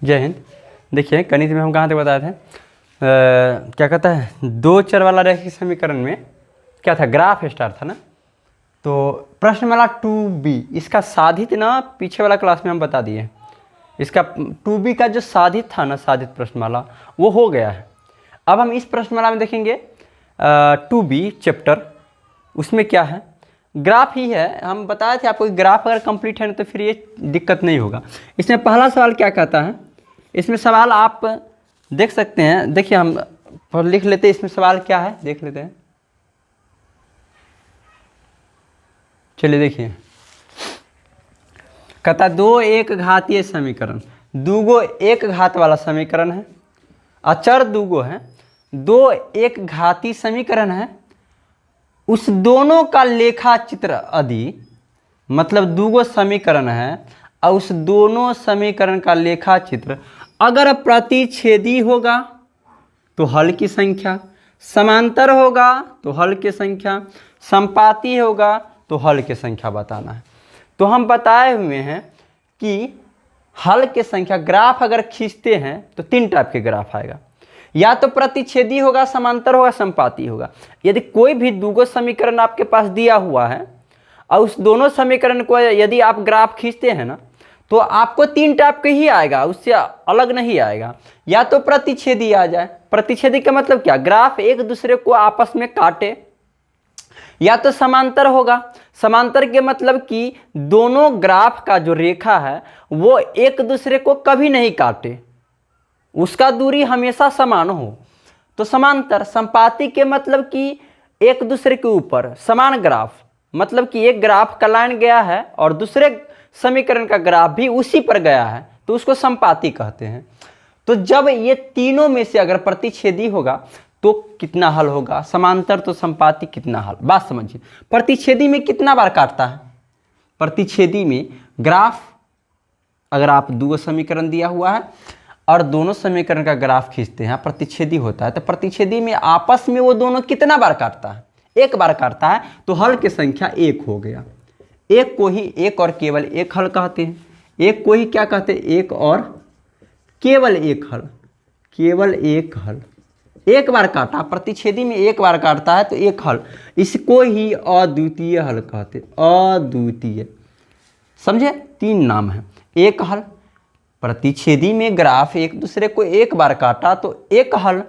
जय हिंद। देखिए गणित में हम कहाँ तक बताए थे, क्या कहता है, दो चर वाला रैखिक समीकरण में क्या था, ग्राफ स्टार था ना। तो प्रश्नमाला 2b इसका साधित ना पीछे वाला क्लास में हम बता दिए। इसका 2b का जो साधित था ना, साधित प्रश्नमाला, वो हो गया है। अब हम इस प्रश्नमाला में देखेंगे 2b चैप्टर, उसमें क्या है, ग्राफ ही है। हम बताए थे आपको ग्राफ अगर कंप्लीट है ना तो फिर ये दिक्कत नहीं होगा। इसमें पहला सवाल क्या कहता है, इसमें सवाल आप देख सकते हैं। देखिए हम लिख लेते हैं इसमें सवाल क्या है, देख लेते हैं। चलिए देखिए, कहता दो एक घातीय समीकरण, दूगो एक घात वाला समीकरण है, अचर दूगो है, दो एक घाती समीकरण है, उस दोनों का लेखा चित्र यदि, मतलब दूगो समीकरण है और उस दोनों समीकरण का लेखा चित्र अगर प्रतिच्छेदी होगा तो हल की संख्या, समांतर होगा तो हल की संख्या, संपाती होगा तो हल की संख्या बताना है। तो हम बताए हुए हैं कि हल की संख्या, ग्राफ अगर खींचते हैं तो तीन टाइप के ग्राफ आएगा, या तो प्रतिच्छेदी होगा, समांतर होगा, संपाती होगा। यदि कोई भी दूगो समीकरण आपके पास दिया हुआ है और उस दोनों समीकरण को यदि आप ग्राफ खींचते हैं ना तो आपको तीन टाइप के ही आएगा, उससे अलग नहीं आएगा। या तो प्रतिच्छेदी आ जाए, प्रतिच्छेदी का मतलब क्या, ग्राफ एक दूसरे को आपस में काटे, या तो समांतर होगा, समांतर के मतलब कि दोनों ग्राफ का जो रेखा है वो एक दूसरे को कभी नहीं काटे, उसका दूरी हमेशा समान हो तो समांतर। संपाती के मतलब कि एक दूसरे के ऊपर समान ग्राफ, मतलब कि एक ग्राफ का लाइन गया है और दूसरे समीकरण का ग्राफ भी उसी पर गया है तो उसको संपाती कहते हैं। तो जब ये तीनों में से अगर प्रतिच्छेदी होगा तो कितना हल होगा, समांतर तो संपाती कितना हल। बात समझिए, प्रतिच्छेदी में कितना बार काटता है, प्रतिच्छेदी में ग्राफ अगर आप दो समीकरण दिया हुआ है और दोनों समीकरण का ग्राफ खींचते हैं, प्रतिच्छेदी होता है, तो प्रतिच्छेदी में आपस में वो दोनों कितना बार काटता है, एक बार काटता है तो हल की संख्या एक हो गया। एक को ही एक और केवल एक हल कहते हैं, एक को ही क्या कहते हैं, एक और केवल एक हल, केवल एक हल। एक बार काटा, प्रतिच्छेदी में एक बार काटता है तो एक हल, इसको ही अद्वितीय हल कहते हैं, अद्वितीय। समझे, तीन नाम है, एक हल, प्रतिच्छेदी में ग्राफ एक दूसरे को एक बार काटा तो एक हल।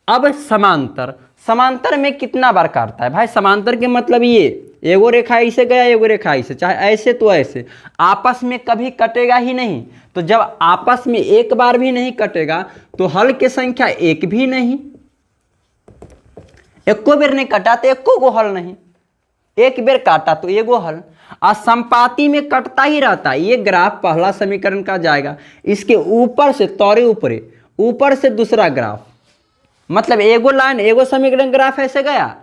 अब समांतर, समांतर में कितना बार काटता है भाई, समांतर के मतलब ये एगो रेखा ऐसे गया, एगो रेखा ऐसे, चाहे ऐसे तो ऐसे, आपस में कभी कटेगा ही नहीं। तो जब आपस में एक बार भी नहीं कटेगा तो हल की संख्या एक भी नहीं, एको बेर नहीं कटा तो एको गो हल नहीं, एक बेर काटा तो एगो हल। और संपाती में कटता ही रहता है, ये ग्राफ पहला समीकरण का जाएगा, इसके ऊपर से तौरे ऊपरे, ऊपर से दूसरा ग्राफ, मतलब एगो लाइन एगो समीकरण ग्राफ ऐसे गया,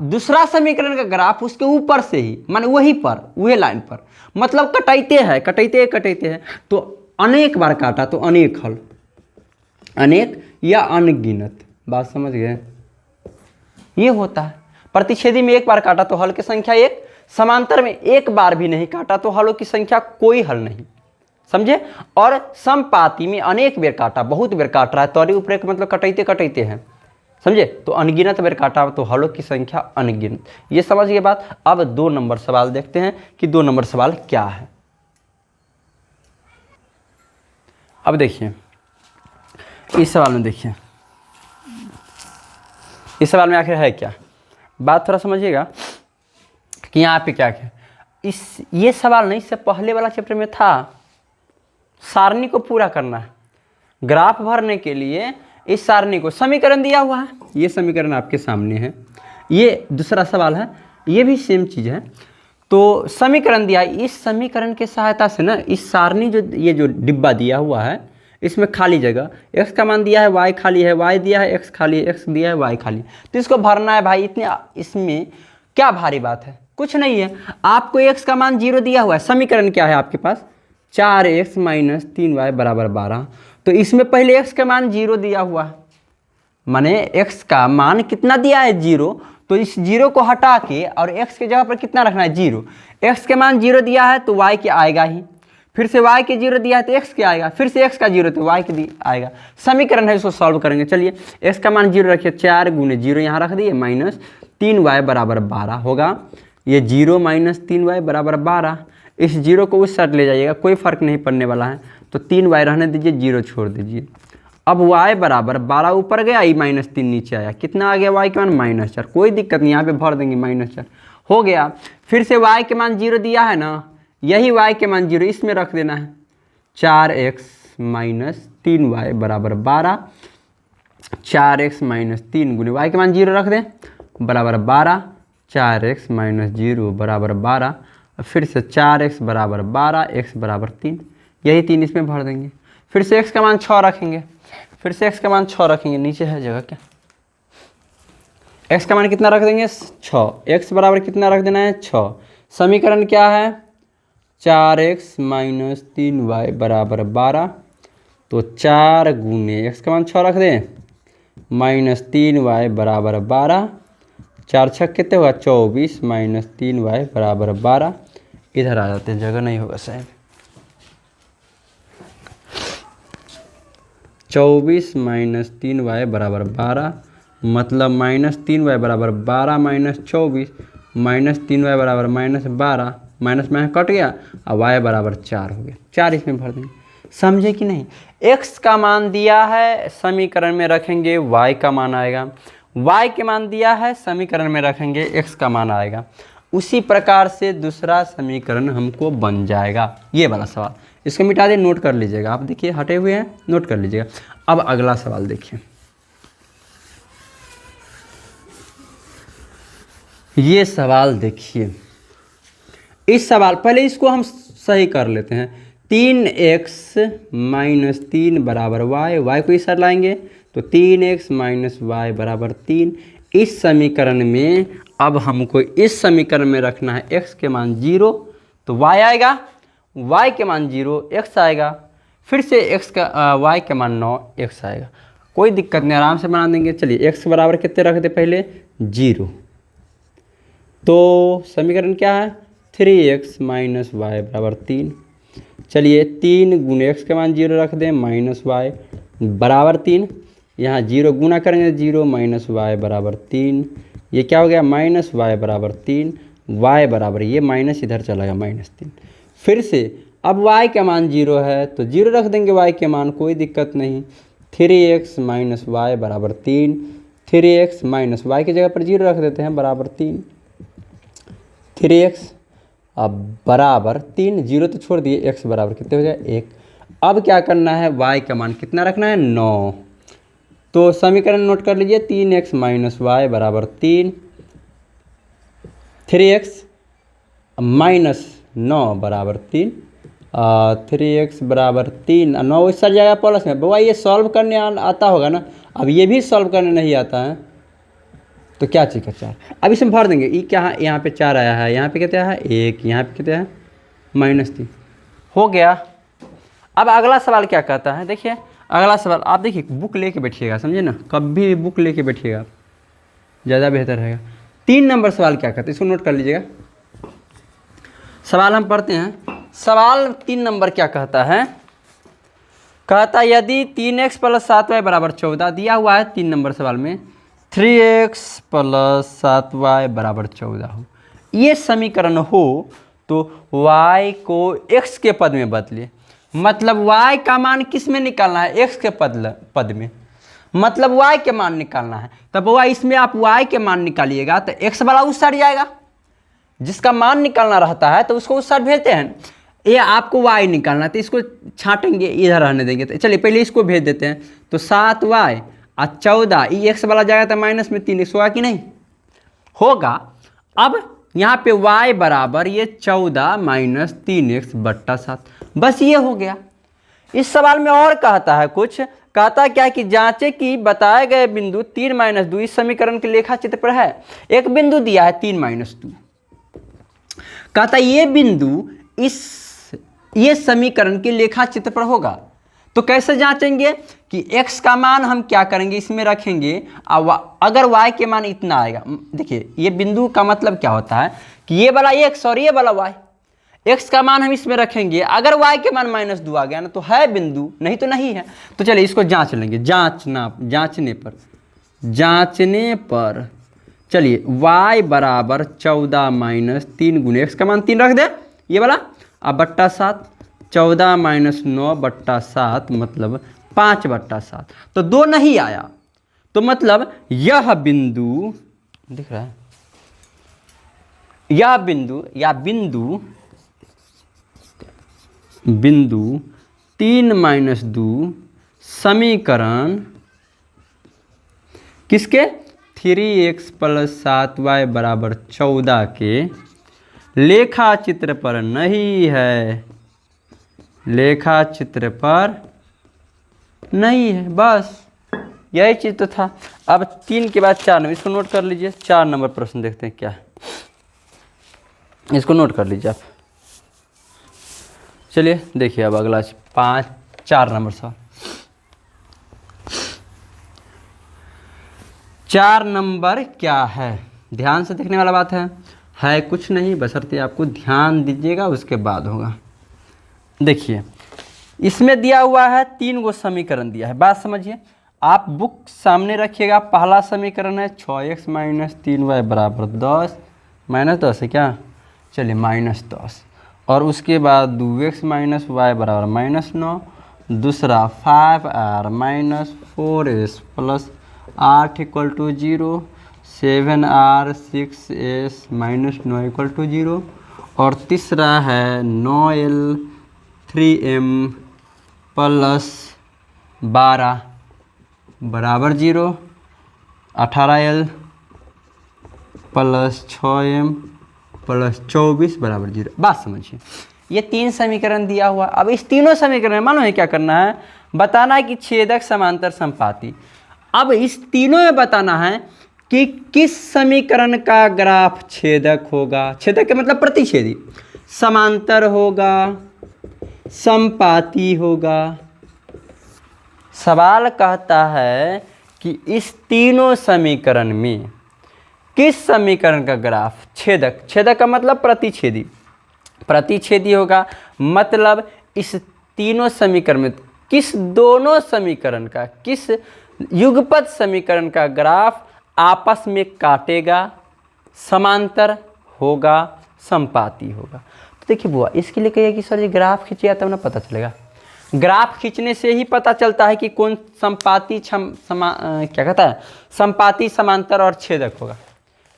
दूसरा समीकरण का ग्राफ उसके ऊपर से ही, माने वही पर, वही लाइन पर, मतलब कटाइते हैं, कटाइते कटाइते हैं तो अनेक बार काटा तो अनेक हल, अनेक या अनगिनत। बात समझ गए, ये होता है। प्रतिच्छेदी में एक बार काटा तो हल की संख्या एक, समांतर में एक बार भी नहीं काटा तो हलों की संख्या कोई हल नहीं, समझे। और संपाती में अनेक बेर काटा, बहुत बेर काट रहा है, तौरे ऊपर एक मतलब कटाइते कटाइते हैं, समझे, तो अनगिनत बेर काटा तो हलों की संख्या अनगिनत। ये समझिए बात। अब 2 नंबर सवाल देखते हैं कि 2 नंबर सवाल क्या है। अब देखिए इस सवाल में, देखिए इस सवाल में आखिर है क्या, बात थोड़ा समझिएगा कि यहाँ पे क्या है। ये सवाल नहीं, इससे पहले वाला चैप्टर में था, सारणी को पूरा करना है, ग्राफ भरने के लिए इस सारणी को, समीकरण दिया हुआ है, ये समीकरण आपके सामने है, ये दूसरा सवाल है, ये भी सेम चीज़ है। तो समीकरण दिया है, इस समीकरण के सहायता से ना इस सारणी जो ये जो डिब्बा दिया हुआ है इसमें खाली जगह, x का मान दिया है, y खाली है, y दिया है, x खाली है, x दिया है, y खाली, तो इसको भरना है भाई। इतने इसमें क्या भारी बात है, कुछ नहीं है। आपको x का मान 0 दिया हुआ है, समीकरण क्या है आपके पास, 4x - 3y = 12, तो इसमें पहले x का मान 0 दिया हुआ है, माने x का मान कितना दिया है 0, तो इस 0 को हटा के और x के जगह पर कितना रखना है 0, x के मान 0 दिया है तो y के आएगा ही, फिर से y के 0 दिया है तो x क्या आएगा, फिर से x का 0 तो y के आएगा। समीकरण है, इसको सॉल्व करेंगे। चलिए x का मान 0 रखिए, 4 गुने 0 यहाँ रख दिए, माइनस 3y बराबर 12 होगा। ये 0 माइनस 3y बराबर 12, इस 0 को उस साइड ले जाइएगा, कोई फर्क नहीं पड़ने वाला है, तो 3y रहने दीजिए, 0 छोड़ दीजिए। अब y बराबर 12 ऊपर गया, i माइनस 3 नीचे आया, कितना आ गया y के मान -4, कोई दिक्कत नहीं, यहाँ पे भर देंगे -4 हो गया। फिर से y के मान 0 दिया है ना, यही y के मान 0 इसमें रख देना है, 4x माइनस 3y बराबर 12, 4x माइनस 3 गुने y के मान 0 रख दें बराबर 12, 4x माइनस 0 बराबर 12, फिर से 4x बराबर 12, x बराबर 3, यही 3 इसमें भर देंगे। फिर से x का मान 6 रखेंगे, फिर से x का मान 6 रखेंगे, नीचे है जगह क्या, x का मान कितना रख देंगे 6, x बराबर कितना रख देना है 6। समीकरण क्या है, 4x माइनस 3y बराबर 12, तो 4 गुने x का मान 6 रख दें माइनस 3y बराबर 12, 4 छक कितने होगा 24 माइनस 3y बराबर 12, इधर आ जाते हैं, जगह नहीं होगा शायद, 24 माइनस 3y बराबर 12, मतलब माइनस 3y बराबर 12 माइनस 24, माइनस 3y बराबर माइनस 12, माइनस में कट गया, और y बराबर 4 हो गया, 4 इसमें भर देंगे। समझे कि नहीं, x का मान दिया है, समीकरण में रखेंगे y का मान आएगा, y के मान दिया है, समीकरण में रखेंगे x का मान आएगा। उसी प्रकार से दूसरा समीकरण हमको बन जाएगा, ये वाला सवाल, इसको मिटा दे, नोट कर लीजिएगा, आप देखिए हटे हुए हैं, नोट कर लीजिएगा। अब अगला सवाल देखिए, ये सवाल देखिए, इस सवाल पहले इसको हम सही कर लेते हैं। 3x माइनस 3 बराबर y को इस साइड लाएंगे तो 3x माइनस वाई बराबर 3। इस समीकरण में अब हमको इस समीकरण में रखना है x के मान 0 तो y आएगा, y के मान 0 x आएगा, फिर से x का y के मान 9 x आएगा, कोई दिक्कत नहीं, आराम से बना देंगे। चलिए x बराबर कितने रखते पहले 0, तो समीकरण क्या है 3x माइनस वाई बराबर 3। चलिए 3 गुने x के मान 0 रख दें माइनस वाई बराबर 3, यहाँ 0 गुना करेंगे 0 माइनस वाई बराबर 3, ये क्या हो गया माइनस वाई बराबर 3, y बराबर ये माइनस इधर चला गया -3। फिर से अब y का मान 0 है तो 0 रख देंगे y के मान, कोई दिक्कत नहीं, 3x माइनस वाई बराबर 3, 3x माइनस वाई की जगह पर 0 रख देते हैं बराबर 3, 3x अब बराबर 3, 0 तो छोड़ दिए, x बराबर कितने हो जाए 1। अब क्या करना है, y का मान कितना रखना है 9, तो समीकरण नोट कर लीजिए 3x माइनस वाई बराबर 3, 3x माइनस 9 बराबर 3, 3x बराबर 3, 9 इस सर जाएगा प्लस में। बाबा ये सॉल्व करने आता होगा ना, अब ये भी सॉल्व करने नहीं आता है तो क्या चीज़ का 4, अब इसमें भर देंगे, ई क्या है, यहाँ पे 4 आया है, यहाँ पे कितना है 1, यहाँ पे कितना है -3 हो गया। अब अगला सवाल क्या कहता है, देखिए अगला सवाल, आप देखिए बुक लेके बैठिएगा, समझे ना, कभी भी बुक लेके बैठिएगा ज़्यादा बेहतर रहेगा। 3 नंबर सवाल क्या कहते हैं, इसको नोट कर लीजिएगा। सवाल हम पढ़ते हैं, सवाल 3 नंबर क्या कहता है, कहता है यदि 3x प्लस 7y बराबर 14 दिया हुआ है 3 नंबर सवाल में, 3x प्लस 7y बराबर 14 हो, ये समीकरण हो तो y को x के पद में बदलिए, मतलब y का मान किस में निकालना है, x के पद में, मतलब y के मान निकालना है। तब y इसमें आप y के मान निकालिएगा तो x वाला उस साइड जाएगा, जिसका मान निकालना रहता है तो उसको उस साइड भेजते हैं, ये आपको y निकालना है तो इसको छाटेंगे, इधर रहने देंगे। तो चलिए पहले इसको भेज देते हैं, तो 7y और 14, ये x वाला जाएगा तो माइनस में 3x होगा कि नहीं होगा। अब यहाँ पे y बराबर ये 14 माइनस 3x बट्टा 7, बस ये हो गया। इस सवाल में और कहता है कुछ, कहता है क्या कि जांचे कि बताए गए बिंदु 3 माइनस 2 इस समीकरण के लेखा चित्र पर है। एक बिंदु दिया है 3 माइनस 2, कहता है ये बिंदु ये समीकरण के लेखा चित्र पर होगा। तो कैसे जांचेंगे कि x का मान हम क्या करेंगे, इसमें रखेंगे, अगर y के मान इतना आएगा, देखिए ये बिंदु का मतलब क्या होता है कि ये वाला x और ये वाला y, x का मान हम इसमें रखेंगे, अगर y के मान -2 आ गया ना तो है बिंदु, नहीं तो नहीं है। तो चलिए इसको जांच लेंगे, जांचने पर चलिए y बराबर 14 - 3 गुने x का मान 3 रख दे ये वाला, अब बट्टा 7, 14 - 9 बट्टा 7 मतलब 5 बट्टा 7, तो 2 नहीं आया। तो मतलब यह बिंदु दिख रहा है, यह बिंदु या बिंदु 3 - 2 समीकरण किसके 3x + 7y बराबर 14 के लेखा चित्र पर नहीं है, लेखा चित्र पर नहीं है, बस यही चीज़ तो था। अब 3 के बाद 4 नंबर, इसको नोट कर लीजिए। 4 नंबर प्रश्न देखते हैं क्या है, इसको नोट कर लीजिए आप। चलिए देखिए अब अगला 4 नंबर सवाल। 4 नंबर क्या है, ध्यान से देखने वाला बात है कुछ नहीं, बशर्ते आपको ध्यान दीजिएगा उसके बाद होगा। देखिए इसमें दिया हुआ है 3 गो समीकरण दिया है, बात समझिए। आप बुक सामने रखिएगा, पहला समीकरण है 6x - 3y बराबर 10, -10 है क्या, चलिए -10, और उसके बाद 2x - y बराबर -9, दूसरा 5r - 4s + 8 = 0, 7r 6s - 9 = 0, और तीसरा है 9l 3m + 12 बराबर 0, 18l + 6m + 24 बराबर 0। बात समझिए, ये 3 समीकरण दिया हुआ। अब इस तीनों समीकरण में मालूम है क्या करना है, बताना है कि छेदक समांतर समपाती। अब इस तीनों में बताना है कि किस समीकरण का ग्राफ छेदक होगा, छेदक का मतलब प्रतिच्छेदी, समांतर होगा, समपाती होगा। सवाल कहता है कि इस तीनों समीकरण में किस समीकरण का ग्राफ छेदक, छेदक का मतलब प्रतिच्छेदी, प्रतिच्छेदी होगा। मतलब इस तीनों समीकरण में किस दोनों समीकरण का, किस युगपत समीकरण का ग्राफ आपस में काटेगा, समांतर होगा, समपाती होगा। तो देखिए बुआ, इसके लिए कहिए कि सर जी ग्राफ खींचिए तब ना पता चलेगा। ग्राफ खींचने से ही पता चलता है कि कौन समपाती क्या कहता है, समपाती, समांतर और छेदक होगा।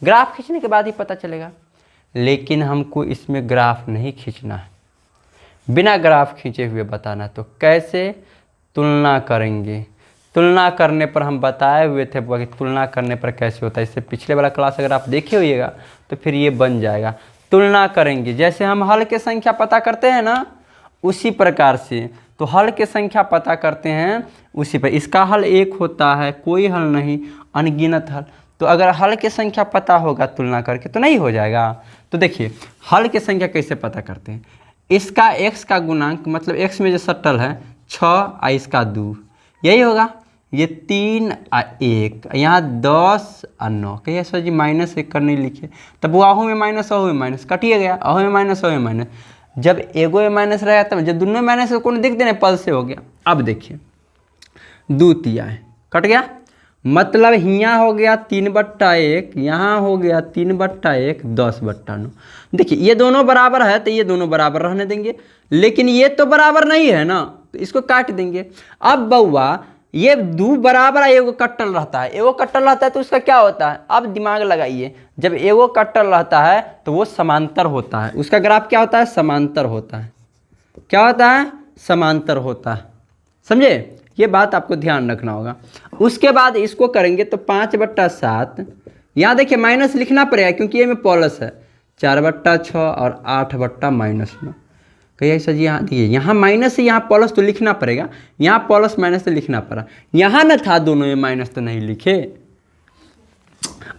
ग्राफ खींचने के बाद ही पता चलेगा। लेकिन हमको इसमें ग्राफ नहीं खींचना है, बिना ग्राफ खींचे हुए बताना। तो कैसे तुलना करेंगे, तुलना करने पर हम बताए हुए थे कि तुलना करने पर कैसे होता है। इससे पिछले वाला क्लास अगर आप देखे होइएगा तो फिर ये बन जाएगा। तुलना करेंगे, जैसे हम हल के संख्या पता करते हैं ना, उसी प्रकार से तो हल के संख्या पता करते हैं उसी पर। इसका हल 1 होता है, कोई हल नहीं, अनगिनत हल। तो अगर हल की संख्या पता होगा तुलना करके तो नहीं हो जाएगा। तो देखिए हल की संख्या कैसे पता करते हैं, इसका x का गुणांक मतलब x में जो सटल है 6 और इसका 2, यही होगा। ये 3 और 1, यहाँ 10 और 9। कहिए सर जी -1 कर नहीं लिखे, तब वो आहू में माइनस आहू में माइनस कटिए गया, आहू में माइनस आहू में माइनस। जब एगो में माइनस रहेगा तब, जब दोनों में माइनस कौन दिख देने, पल से हो गया। अब देखिए 2 तिया है, कट गया, मतलब यहाँ हो गया 3/1, यहाँ हो गया 3/1, 10/9। देखिए ये दोनों बराबर है तो ये दोनों बराबर रहने देंगे, लेकिन ये तो बराबर नहीं है ना, तो इसको काट देंगे। अब बउआ ये 2 बराबर है, एगो कट्टल रहता है, एगो कट्टल रहता है तो उसका क्या होता है, अब दिमाग लगाइए। जब एगो कट्टल रहता है तो वो समांतर होता है, उसका ग्राफ क्या होता है, समांतर होता है। क्या होता है, समांतर होता है, समझे। ये बात आपको ध्यान रखना होगा। उसके बाद इसको करेंगे तो 5/7, यहाँ देखिए माइनस लिखना पड़ेगा क्योंकि ये में प्लस है, 4/6 और 8/-9। कहिए सर जी यहाँ देखिए, यहाँ माइनस है, यहाँ प्लस, तो लिखना पड़ेगा। यहाँ प्लस माइनस तो लिखना पड़ा, यहाँ न था दोनों में माइनस तो नहीं लिखे।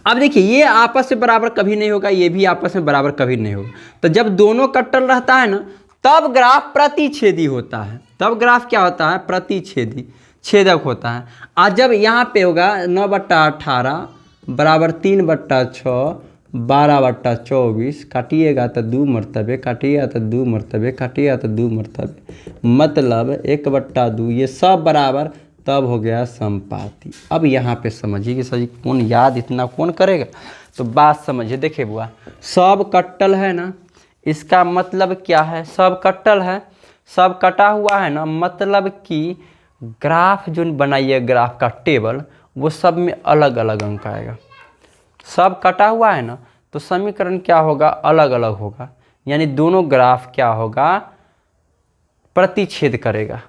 अब देखिए ये आपस में बराबर कभी नहीं होगा, ये भी आपस में बराबर कभी नहीं होगा। तो जब दोनों कट्टल रहता है ना तब ग्राफ प्रतिच्छेदी होता है, तब ग्राफ क्या होता है, प्रतिच्छेदी, छेदक होता है। और जब यहाँ पे होगा 9/18 बराबर 3/6 12/24 काटिएगा तो 2 मरतबे, काटिएगा तो 2 मरतबे, काटिएगा तो 2 मरतबे, मतलब 1/2 ये सब बराबर, तब हो गया समपाती। अब यहाँ पे समझिए कि सर कौन याद इतना कौन करेगा, तो बात समझिए। देखिए बुआ, सब कट्टल है ना, इसका मतलब क्या है, सब कट्टल है, सब कटा हुआ है ना, मतलब कि ग्राफ जो बनाइए ग्राफ का टेबल, वो सब में अलग अलग अंक आएगा। सब कटा हुआ है ना, तो समीकरण क्या होगा, अलग अलग होगा, यानी दोनों ग्राफ क्या होगा, प्रतिच्छेद करेगा,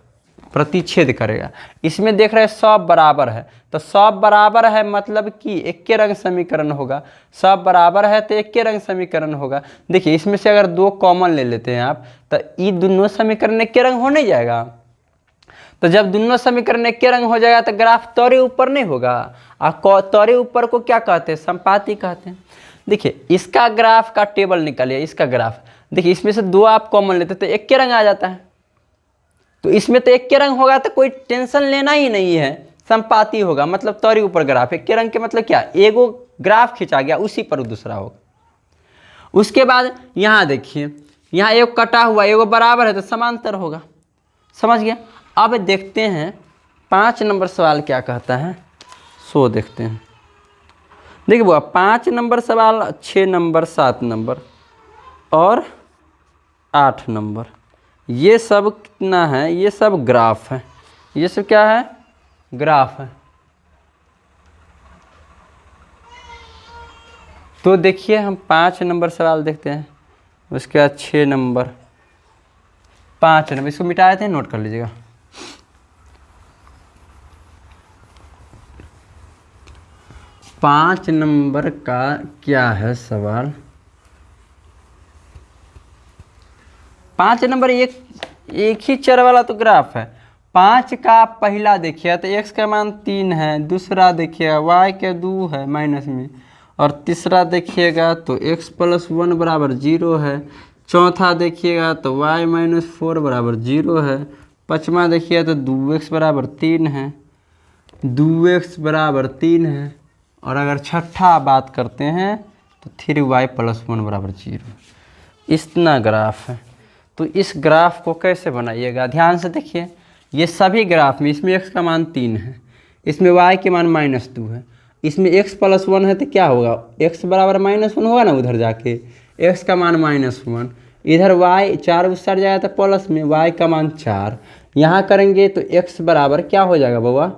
प्रतिच्छेद करेगा। इसमें देख रहे हैं सब बराबर है, तो सब बराबर है मतलब कि एक के रंग समीकरण होगा, सब बराबर है तो एक के रंग समीकरण होगा। देखिए इसमें से अगर 2 कॉमन ले लेते हैं आप, तो ये दोनों समीकरण एक के रंग हो नहीं जाएगा। तो जब दोनों समीकरण एक के रंग हो जाएगा तो ग्राफ तौरे ऊपर नहीं होगा, और तौरे ऊपर को क्या कहते हैं, समपाती कहते हैं। देखिए इसका ग्राफ का टेबल निकालिए, इसका ग्राफ देखिए, इसमें से 2 आप कॉमन लेते तो एक के रंग आ जाता है, तो इसमें तो एक के रंग होगा तो कोई टेंशन लेना ही नहीं है, समपाती होगा, मतलब तौरे ऊपर ग्राफ। एक के रंग के मतलब क्या, एगो ग्राफ खींचा गया उसी पर दूसरा होगा। उसके बाद यहाँ देखिए, यहाँ एक कटा हुआ एगो बराबर है तो समांतर होगा, समझ गया। अब देखते हैं 5 नंबर सवाल क्या कहता है, सो देखते हैं। देखिए बुआ 5 नंबर सवाल, 6 नंबर, 7 नंबर और 8 नंबर, ये सब कितना है, ये सब ग्राफ है, ये सब क्या है, ग्राफ है। तो देखिए हम 5 नंबर सवाल देखते हैं, उसके बाद 6 नंबर, 5 नंबर, इसको मिटाए थे, नोट कर लीजिएगा। पाँच नंबर का क्या है सवाल, 5 नंबर एक ही चर वाला तो ग्राफ है। 5 का पहला देखिए तो x का मान 3 है, दूसरा देखिएगा y के 2 है माइनस में, और तीसरा देखिएगा तो x + 1 = 0 है, चौथा देखिएगा तो y - 4 = 0 है, पाँचवा देखिए तो 2x = 3 है, 2x = 3 है, और अगर छठा बात करते हैं तो 3y + 1 = 0। इतना ग्राफ है। तो इस ग्राफ को कैसे बनाइएगा, ध्यान से देखिए। ये सभी ग्राफ में इसमें x का मान 3 है, इसमें y के मान -2 है, इसमें x + 1 है तो क्या होगा, x = -1 होगा ना, उधर जाके x का मान -1, इधर y 4 उस साइड जाएगा तो प्लस में y का मान 4, यहाँ करेंगे तो x बराबर क्या हो जाएगा बउआ,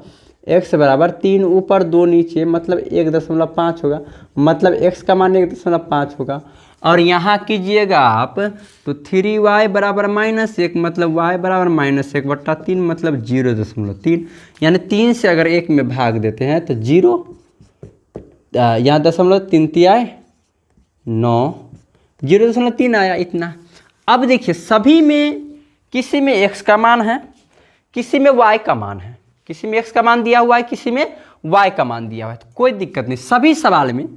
x = 3 ऊपर 2 नीचे, मतलब 1.5 होगा, मतलब x का मान 1.5 होगा। और यहाँ कीजिएगा आप तो 3y = -1, मतलब y = -1/3, मतलब 0.3, यानी 3 से अगर 1 में भाग देते हैं तो 0, यहाँ 0.3 तियाय 9, 0.3 आया, इतना। अब देखिए सभी में किसी में x का मान है, किसी में y का मान है, किसी में x का मान दिया हुआ है, किसी में y का मान दिया हुआ है, तो कोई दिक्कत नहीं। सभी सवाल में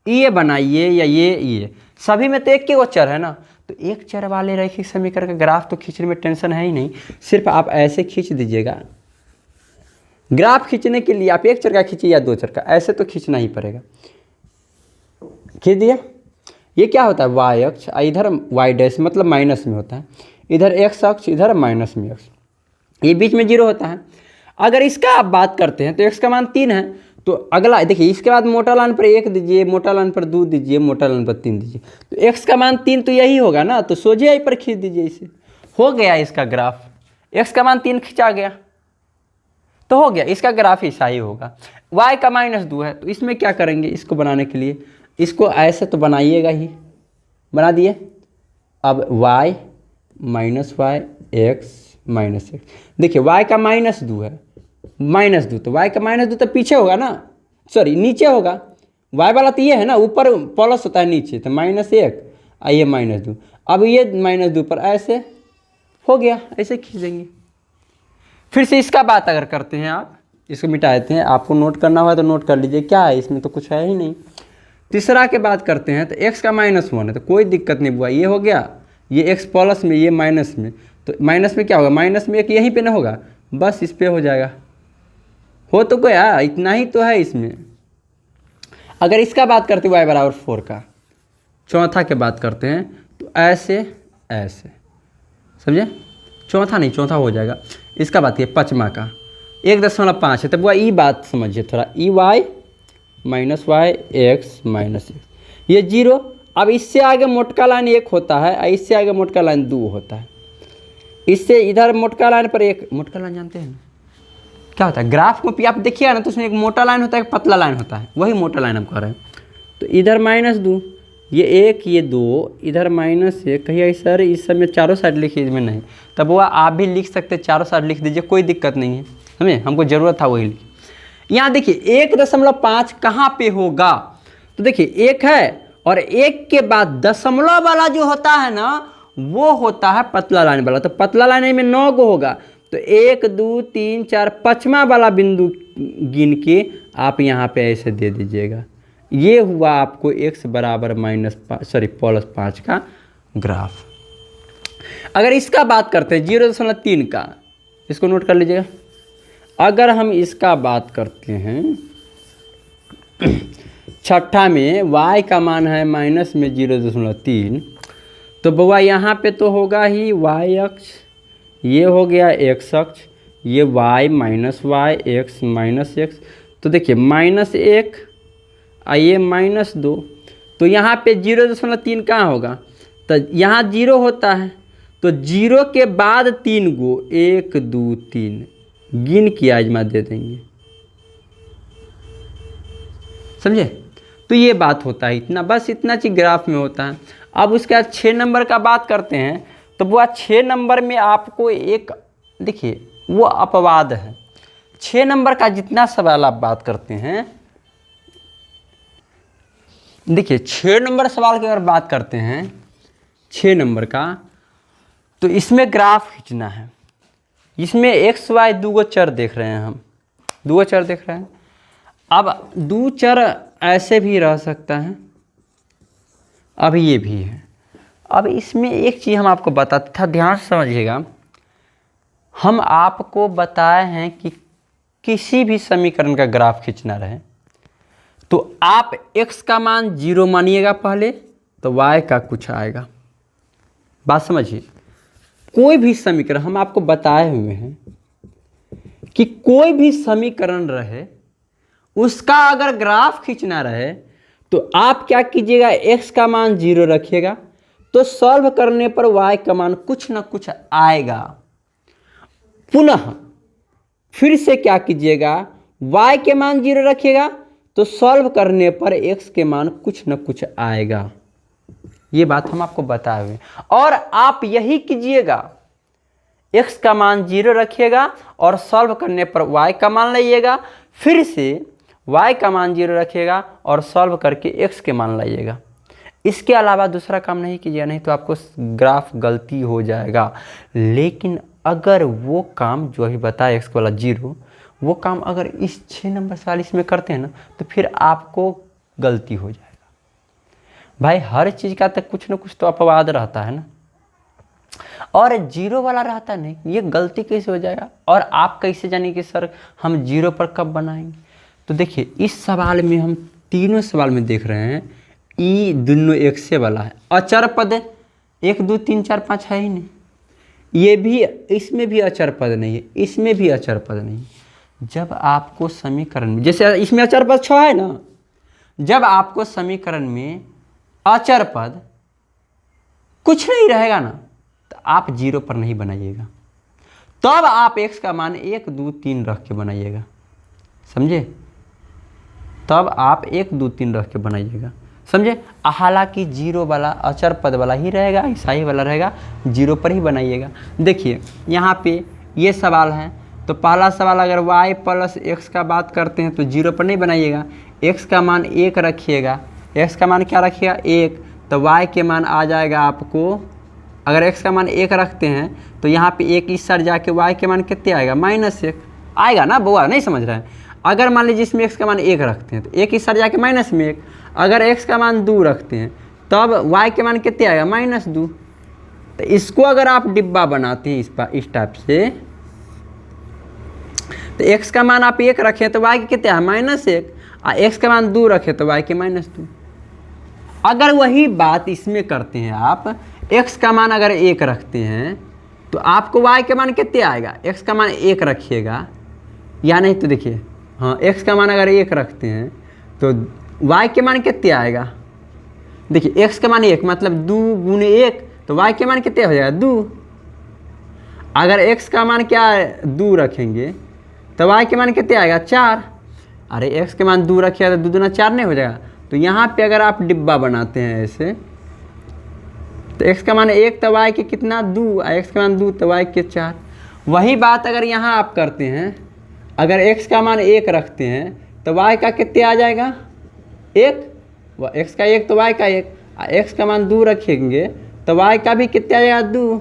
ये बनाइए या ये सभी में तो एक के वो चर है ना, तो एक चर वाले रैखिक समीकरण का ग्राफ तो खींचने में टेंशन है ही नहीं, सिर्फ आप ऐसे खींच दीजिएगा। ग्राफ खींचने के लिए आप एक चर का खींचिए या 2 चर का, ऐसे तो खींचना ही पड़ेगा। खींच दिया। ये क्या होता है, y अक्ष, इधर y' मतलब माइनस में होता है, इधर x अक्ष, इधर माइनस में x, ये बीच में 0 होता है। अगर इसका आप बात करते हैं तो x का मान 3 है, तो अगला देखिए, इसके बाद मोटा लाइन पर 1 दीजिए, मोटा लाइन पर 2 दीजिए, मोटा लाइन पर 3 दीजिए, तो x का मान 3 तो यही होगा ना, तो सोझे यहीं पर खींच दीजिए, इसे हो गया इसका ग्राफ। x का मान 3 खींचा गया तो हो गया, इसका ग्राफ ऐसा ही होगा। y का -2 है, तो इसमें क्या करेंगे, इसको बनाने के लिए इसको ऐसे तो बनाइएगा ही, बना दिए। अब y - x -x, देखिए y का -2 है, -2, तो y का -2 तो पीछे होगा ना, सॉरी नीचे होगा, y वाला तो ये है ना, ऊपर प्लस होता है, नीचे तो -1, ये -2, अब ये -2 पर ऐसे हो गया, ऐसे खींच देंगे। फिर से इसका बात अगर करते हैं आप, इसको मिटा देते हैं, आपको नोट करना हुआ तो नोट कर लीजिए, क्या है इसमें तो कुछ है ही नहीं। तीसरा के बात करते हैं तो x का -1 है, तो कोई दिक्कत नहीं बुआ, ये हो गया, ये x प्लस में, ये माइनस में, तो माइनस में क्या होगा, माइनस में एक यहीं पे ना होगा, बस इस पे हो जाएगा, हो तो गया, इतना ही तो है इसमें। अगर इसका बात करते y = 4 का, चौथा की बात करते हैं तो ऐसे ऐसे, समझे? चौथा नहीं, चौथा हो जाएगा। इसका बात है पचमा का 1.5 है, तब वह ई बात समझिए थोड़ा, ई y minus y x minus x, ये 0। अब इससे आगे मोटका लाइन 1 होता है और इससे आगे मोटका लाइन 2 होता है। इससे इधर मोटका लाइन पर एक मोटका लाइन जानते हैं ना क्या होता है? ग्राफ में आप देखिए ना तो उसमें एक मोटा लाइन होता है, एक पतला लाइन होता है, वही मोटा लाइन हम कह रहे हैं। तो इधर -2, ये 1 ये 2, इधर -1, कहिए सर इस सब में चारों साइड लिखिए, इसमें नहीं, तब वो आप भी लिख सकते, चारों साइड लिख दीजिए, कोई दिक्कत नहीं है, हमें हमको ज़रूरत था वही लिखिए। यहाँ देखिए 1.5 कहाँ पे होगा? तो देखिए 1 है और 1 के बाद दशमलव वाला जो होता है ना वो होता है पतला लाइन वाला। तो पतला लाइन में 9 गो होगा, तो 1 2 3 4 5वां वाला बिंदु गिन के आप यहाँ पे ऐसे दे दीजिएगा। ये हुआ आपको x बराबर +5 का ग्राफ। अगर इसका बात करते हैं 0.3 का, इसको नोट कर लीजिएगा। अगर हम इसका बात करते हैं छठा में y का मान है माइनस में 0.3, तो बउआ यहाँ पे तो होगा ही y अक्ष, ये हो गया x अक्ष, ये y minus y x minus x. तो देखिए -1 ये -2, तो यहाँ पे 0.3 कहाँ होगा? तो यहाँ 0 होता है, तो 0 के बाद 3 गो 1 2 3 गिन के आजमा दे देंगे, समझे? तो ये बात होता है, इतना बस इतना चीज ग्राफ में होता है। अब उसके बाद 6 नंबर का बात करते हैं, तो वो 6 नंबर में आपको एक देखिए वो अपवाद है। 6 नंबर का जितना सवाल आप बात करते हैं, देखिए 6 नंबर सवाल की अगर बात करते हैं 6 नंबर का, तो इसमें ग्राफ खींचना है। इसमें एक्स वाई 2 गो चर देख रहे हैं, हम 2 गो चर देख रहे हैं। अब 2 चर ऐसे भी रह सकता है, अब ये भी है। अब इसमें एक चीज़ हम आपको बताते था, ध्यान से समझिएगा। हम आपको बताए हैं कि किसी भी समीकरण का ग्राफ खींचना रहे तो आप x का मान 0 मानिएगा पहले, तो y का कुछ आएगा। बात समझिए, कोई भी समीकरण हम आपको बताए हुए हैं कि कोई भी समीकरण रहे उसका अगर ग्राफ खींचना रहे तो आप क्या कीजिएगा, x का मान 0 रखिएगा, तो सॉल्व करने पर y का मान कुछ ना कुछ आएगा। पुनः फिर से क्या कीजिएगा, y के मान 0 रखिएगा, तो सॉल्व करने पर x के मान कुछ न कुछ आएगा। ये बात हम आपको बताए हुए, और आप यही कीजिएगा, x का मान 0 रखिएगा और सॉल्व करने पर y का मान लाइएगा, फिर से y का मान 0 रखिएगा और सॉल्व करके x के मान लाइएगा। इसके अलावा दूसरा काम नहीं कीजिएगा, नहीं तो आपको ग्राफ गलती हो जाएगा। लेकिन अगर वो काम जो अभी बताया x वाला 0, वो काम अगर इस 6 नंबर सवाल इसमें करते हैं ना, तो फिर आपको गलती हो जाएगा। भाई हर चीज़ का तो कुछ ना कुछ तो अपवाद रहता है ना, और 0 वाला रहता नहीं, ये गलती कैसे हो जाएगा? और आप कैसे जाने कि सर हम 0 पर कब बनाएंगे? तो देखिए इस सवाल में हम तीनों सवाल में देख रहे हैं ई दोनों एक से वाला है, अचर पद 1 2 3 4 5 है ही नहीं, ये भी, इसमें भी अचर पद नहीं है, इसमें भी अचर पद नहीं। जब आपको समीकरण में, जैसे इसमें अचर पद 6 है ना, जब आपको समीकरण में अचर पद कुछ नहीं रहेगा ना, तो आप 0 पर नहीं बनाइएगा, तब आप x का मान 1 2 3 रख के बनाइएगा, समझे? तब आप 1 2 3 रख के बनाइएगा, समझे? हालांकि 0 वाला अचर पद वाला ही रहेगा, ईसाई वाला रहेगा, 0 पर ही बनाइएगा। देखिए यहाँ पे ये सवाल है, तो पहला सवाल अगर y प्लस x का बात करते हैं तो 0 पर नहीं बनाइएगा, x का मान 1 रखिएगा, x का मान क्या रखिएगा 1, तो y के मान आ जाएगा आपको, अगर x का मान 1 रखते हैं तो यहाँ पे 1 इस साइड जाके y के मान कितने आएगा, -1 आएगा ना बुआ, नहीं समझ रहे हैं? अगर मान लीजिए इसमें x का मान 1 रखते हैं तो 1 इस साइड जाके -1, अगर x का मान 2 रखते हैं तब y के मान कितने आएगा, -2। तो इसको अगर आप डिब्बा बनाते हैं इस टाइप से, तो x का मान आप 1 रखें तो y के कितने है, -1, और x का मान 2 रखें तो y के -2। अगर वही बात इसमें करते हैं आप, x का मान अगर 1 रखते हैं तो आपको y का मान कितने आएगा, x का मान 1 रखिएगा या नहीं, तो देखिए हाँ x का मान अगर 1 रखते हैं तो y के मान कितने आएगा, देखिए x का मान 1 मतलब 2 गुने 1, तो y के मान कितने हो जाएगा 2। अगर x का मान क्या है 2 रखेंगे तो y के मान कितने आएगा 4। अरे x के मान 2 रखिएगा तो 2 दूना 4 नहीं हो जाएगा। तो यहाँ पे अगर आप डिब्बा बनाते हैं ऐसे, तो x का मान 1 तो y के कितना 2, x का मान 2 तो y के 4। वही बात अगर यहाँ आप करते हैं, अगर x का मान 1 रखते हैं तो y का कितने आ जाएगा 1, x का 1 तो y का 1, x का मान 2 रखेंगे तो y का भी कितने आ जाएगा 2।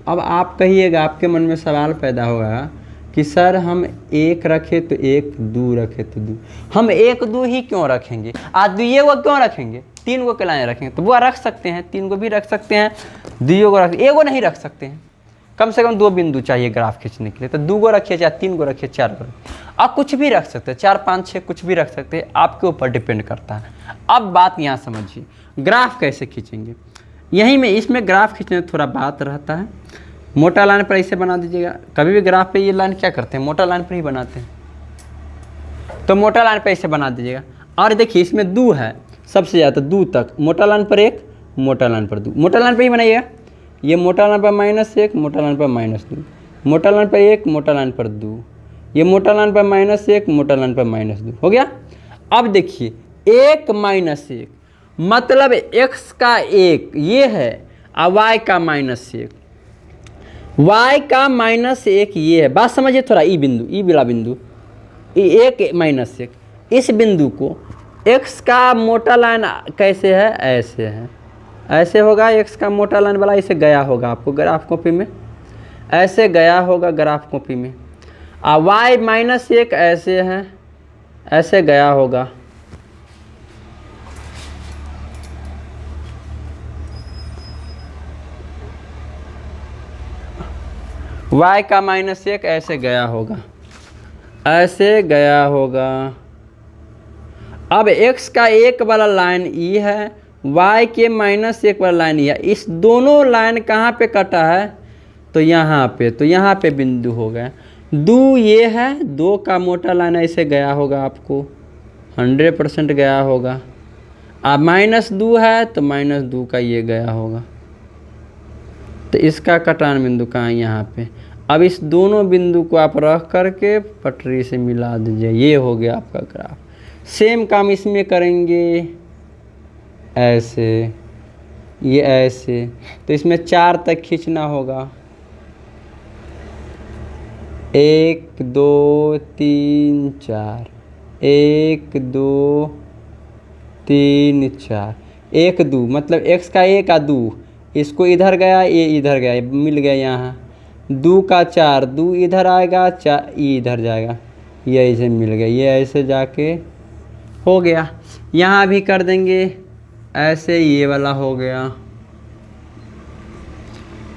अब आप कहिएगा, आपके मन में सवाल पैदा होगा कि सर हम 1 रखे तो 1, 2 रखे तो 2, हम 1, 2 ही क्यों रखेंगे, आज 2 को क्यों रखेंगे, 3 को क्यों रखेंगे। तो वो रख सकते हैं, 3 को भी रख सकते हैं, 2 को रख, 1 को नहीं रख सकते हैं। कम से कम 2 बिंदु चाहिए ग्राफ खींचने के लिए, तो 2 को रखिए, चाहे 3 को रखिए, 4 को रखिए, आप कुछ भी रख सकते हैं, 4, 5, 6 कुछ भी रख सकते हैं, आपके ऊपर डिपेंड करता है। अब बात यहाँ समझिए, ग्राफ कैसे खींचेंगे। यहीं में इसमें ग्राफ खींचने में थोड़ा बात रहता है। मोटा लाइन पर ऐसे बना दीजिएगा, कभी भी ग्राफ पे ये लाइन क्या करते हैं, मोटा लाइन पर ही बनाते हैं, तो मोटा लाइन पर ऐसे बना दीजिएगा। और देखिए इसमें 2 है, सबसे ज़्यादा 2 तक, मोटा लाइन पर 1, मोटा लाइन पर 2, मोटा लाइन पर ही बनाइएगा। ये मोटा लाइन पर -1, मोटा लाइन पर -2, मोटा लाइन पर 1, मोटा लाइन पर 2, ये मोटा लाइन पर -1, मोटा लाइन पर -2 हो गया। अब देखिए 1 -1 मतलब x का 1 ये है और y का -1, y का -1 ये है। बात समझिए थोड़ा, ई बिंदु, ई बिला बिंदु, 1 -1, इस बिंदु को x का मोटा लाइन कैसे है, ऐसे है, ऐसे होगा x का मोटा लाइन वाला, ऐसे गया होगा आपको ग्राफ कॉपी में, ऐसे गया होगा ग्राफ कॉपी में। और y -1 ऐसे है, ऐसे गया होगा। y का -1 ऐसे गया होगा, ऐसे गया होगा। अब x का 1 वाला लाइन ई है, y के -1 वाला लाइन ई है, इस दोनों लाइन कहाँ पे कटा है, तो यहाँ पे, तो यहाँ पे बिंदु हो गया। 2 ये है, 2 का मोटा लाइन ऐसे गया होगा, आपको 100% गया होगा। अब -2 है तो -2 का ये गया होगा, तो इसका कटान बिंदु कहाँ है, यहाँ पे। अब इस दोनों बिंदु को आप रख करके पटरी से मिला दीजिए, ये हो गया आपका ग्राफ। सेम काम इसमें करेंगे, ऐसे, ये ऐसे, तो इसमें 4 तक खींचना होगा, 1 2 3 4, 1 2 3 4, 1 2 मतलब x का 1 और 2, इसको इधर गया, ये इधर गया, मिल गया यहाँ। 2 का 4, 2 इधर आएगा, 4 इधर जाएगा, ये ऐसे मिल गया, ये ऐसे जाके हो गया। यहाँ भी कर देंगे ऐसे, ये वाला हो गया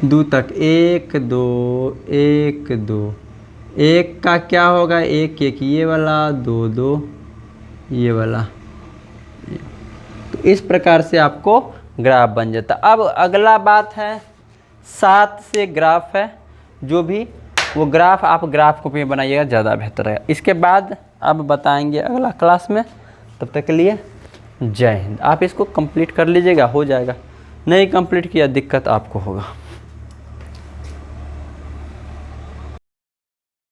2 तक, 1 2 1 2, 1 का क्या होगा 1 1, ये वाला 2 2, ये वाला। तो इस प्रकार से आपको ग्राफ बन जाता। अब अगला बात है 7 से ग्राफ है, जो भी वो ग्राफ आप ग्राफ कॉपी में बनाइएगा, ज़्यादा बेहतर है। इसके बाद अब बताएंगे अगला क्लास में, तब तक के लिए जय हिंद। आप इसको कंप्लीट कर लीजिएगा, हो जाएगा, नहीं कंप्लीट किया दिक्कत आपको होगा।